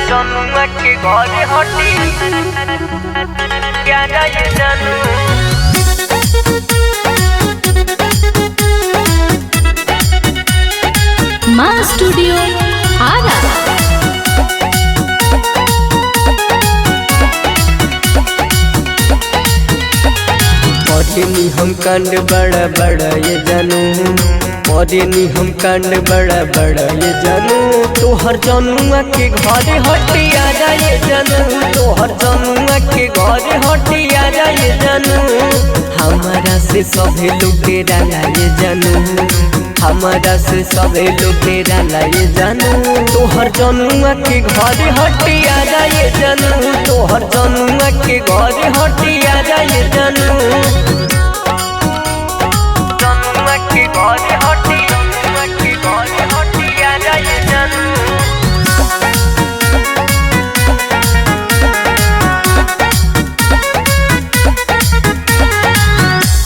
जनुआ के घरे हटी क्या जाए जानू माँ स्टूडियो आरा। पढ़नी हम कांड बड़ा बड़ा ये जानू, पढ़नी हम कांड बड़ा बड़ा ये जानू। तोहर जनुआ के घरे हटी आ जाए जानू, तोहर जनुआ के घरे हटी आ जाए जानू। हमारा से सभे लोग तेरा लाए जानू, हमारा से सभे लोग तेरा लाए जानू। तोहर जनुआ के घरे हटी आ जाए जानू, तोहर जनुआ के घरे हटी आ जाए जानू। जनुआ के घरे हटी, जनुआ के घरे हटी आ जाए जानू।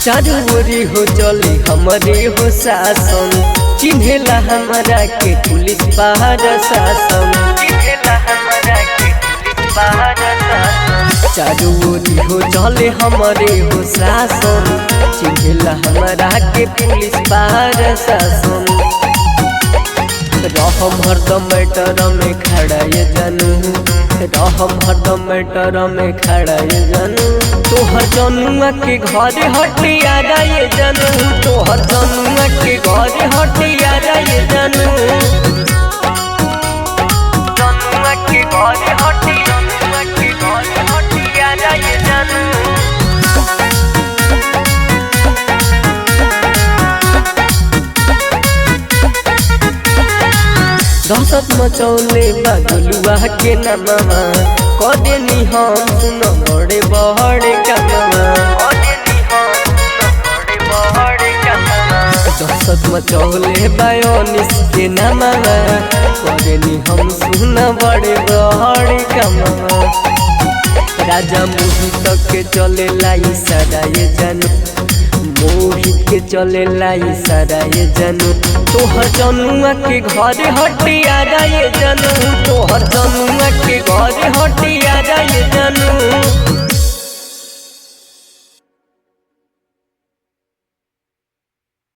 चारू ओरी हो चली हमारे हो शासन, चिन्हेला हमारा के पुलिस बाहर शासन, चिन्हेला हमारा के पुलिस बाहर शासन। चारू ओरी हो चले हमारे हो शासन, चिन्हेला हमारा के पुलिस बाहर शासन। रहम हरदम मैटर में खड़ा ये जानू, रहम हरदम मैटर में खड़ा ये जानू। तोहर जनुआ के घरे हटी आ जाए जानू, तोहर जनुआ के घरे हटी आ जाए जानू। जनुआ के घरे हटी, जनुआ के घरे हटी आ जाए जानू। दहशत मचौले बागलुआ के नामा, कदेनी हम सुन बड़े बड़े कामा। दहशत मचौले बायोनिस के नामा, कदेनी हम सुन बड़े बड़े कामा। राजा मोहित के चले लाई सारा ये जानू, मोहित के चले लाई सारा ये जानू। तोहर जनुआ के घरे हटी आ जाए जानू, तोहर जनुआ के घरे हटी आ जाए जानू।